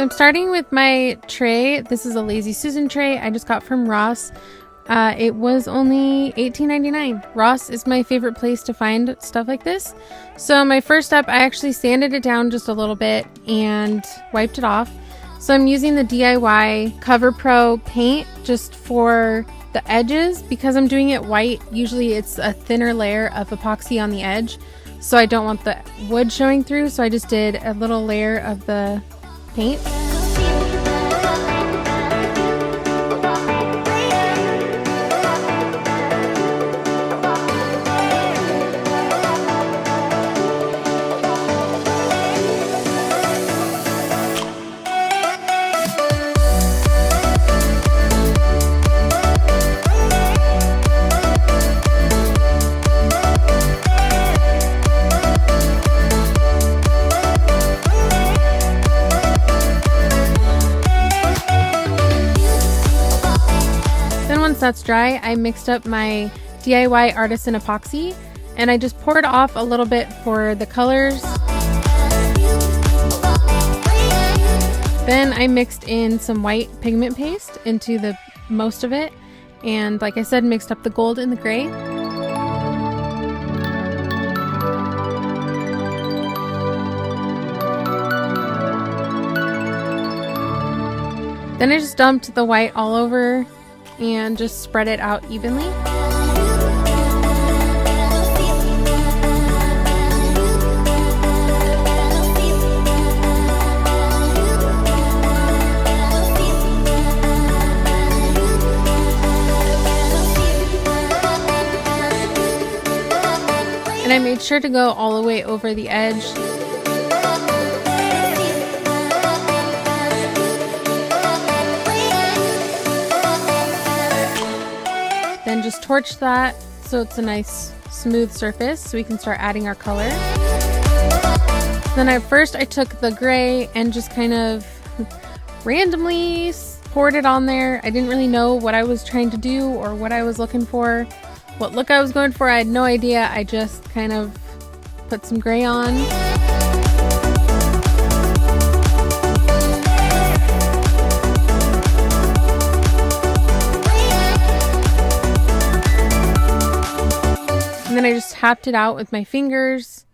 So I'm starting with my tray. This is a Lazy Susan tray I just got from Ross. It was only $18.99. Ross is my favorite place to find stuff like this. So my first step, I actually sanded it down just a little bit and wiped it off. So I'm using the DIY Cover Pro paint just for the edges. Because I'm doing it white, usually it's a thinner layer of epoxy on the edge. So I don't want the wood showing through, so I just did a little layer of the paint. Once that's dry, I mixed up my DIY Artisan Epoxy and I just poured off a little bit for the colors. Then I mixed in some white pigment paste into the most of it, and like I said, mixed up the gold and the gray. Then I just dumped the white all over and just spread it out evenly. And I made sure to go all the way over the edge. Then just torch that so it's a nice smooth surface so we can start adding our color. Then at first I took the gray and just kind of randomly poured it on there. I didn't really know what I was trying to do or what I was looking for, what look I was going for. I had no idea. I just kind of put some gray on. And then I just tapped it out with my fingers.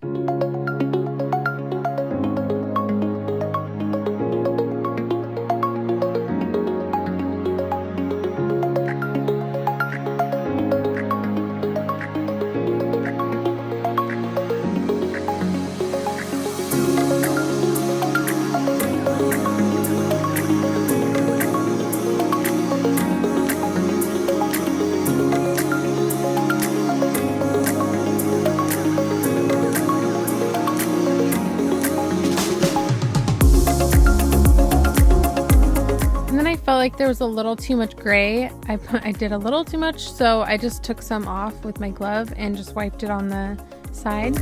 Felt like there was a little too much gray. I did a little too much, so I just took some off with my glove and just wiped it on the side.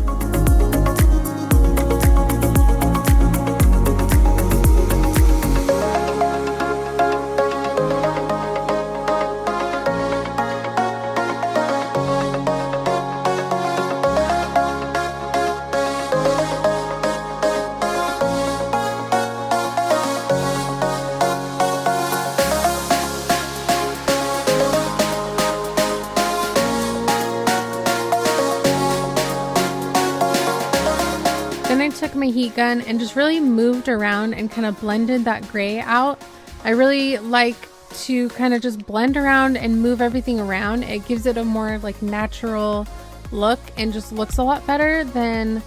Then I took my heat gun and just really moved around and kind of blended that gray out. I really like to kind of just blend around and move everything around. It gives it a more like natural look and just looks a lot better than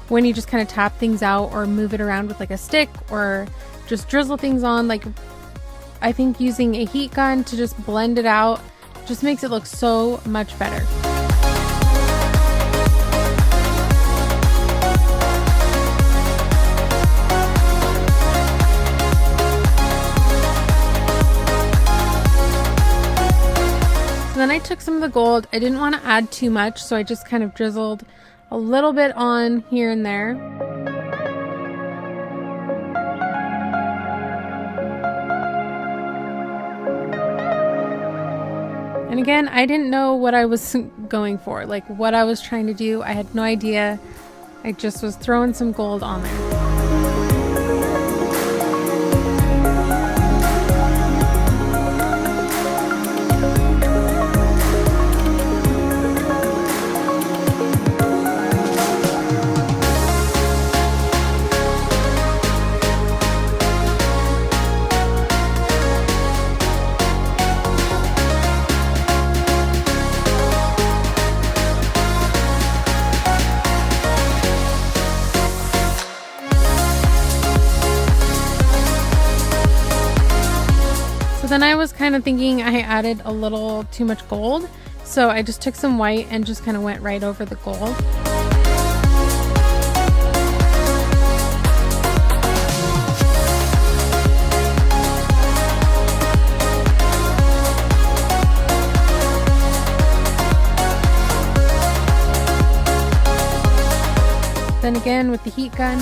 when you just kind of tap things out or move it around with like a stick or just drizzle things on. Like, I think using a heat gun to just blend it out just makes it look so much better. Then I took some of the gold. I didn't want to add too much, so I just kind of drizzled a little bit on here and there. And again, I didn't know what I was going for, like what I was trying to do. I had no idea. I just was throwing some gold on there. then I was kind of thinking I added a little too much gold, so I just took some white and just kind of went right over the gold. Then again with the heat gun.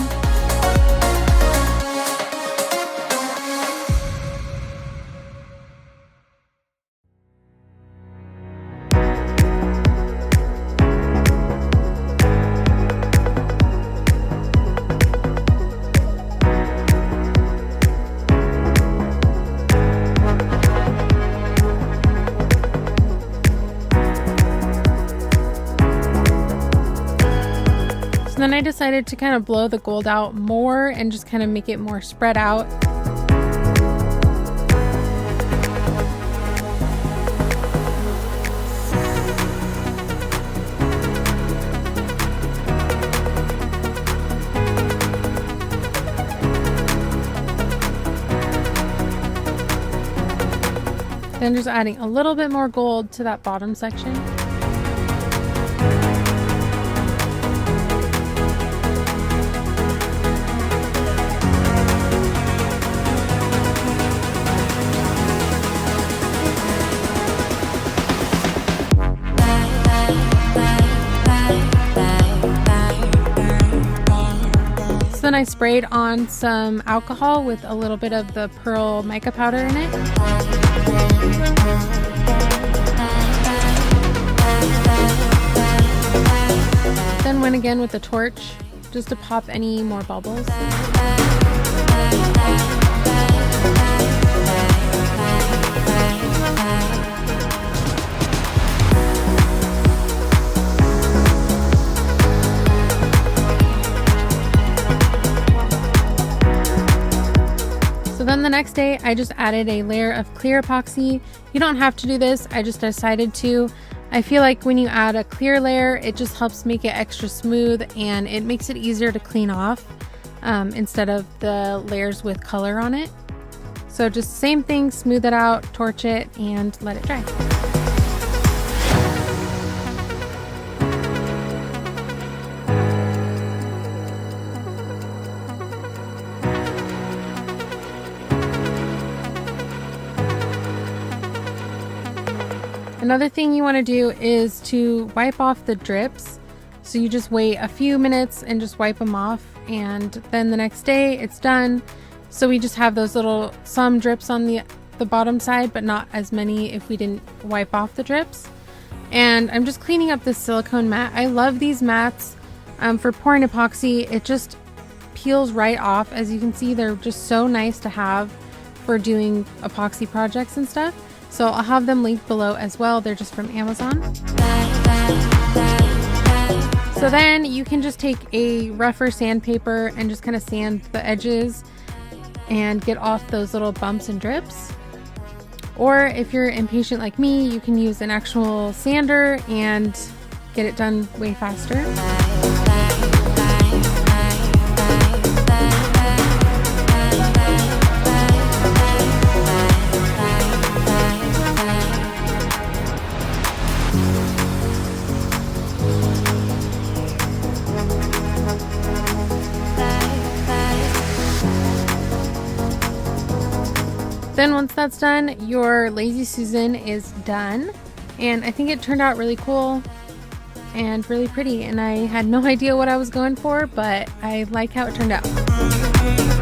Then I decided to kind of blow the gold out more and just kind of make it more spread out. Then just adding a little bit more gold to that bottom section. Then I sprayed on some alcohol with a little bit of the pearl mica powder in it. Then went again with the torch just to pop any more bubbles. Then the next day I just added a layer of clear epoxy. You don't have to do this, I just decided to. I feel like when you add a clear layer, it just helps make it extra smooth and it makes it easier to clean off instead of the layers with color on it. So just same thing, smooth it out, torch it, and let it dry. Another thing you want to do is to wipe off the drips. So you just wait a few minutes and just wipe them off, and then the next day it's done. So we just have those little some drips on the bottom side, but not as many if we didn't wipe off the drips. And I'm just cleaning up this silicone mat. I love these mats for pouring epoxy. It just peels right off. As you can see, they're just so nice to have for doing epoxy projects and stuff. So I'll have them linked below as well. They're just from Amazon. So then you can just take a rougher sandpaper and just kind of sand the edges and get off those little bumps and drips. Or if you're impatient like me, you can use an actual sander and get it done way faster. Then once that's done, your Lazy Susan is done. And I think it turned out really cool and really pretty. And I had no idea what I was going for, but I like how it turned out.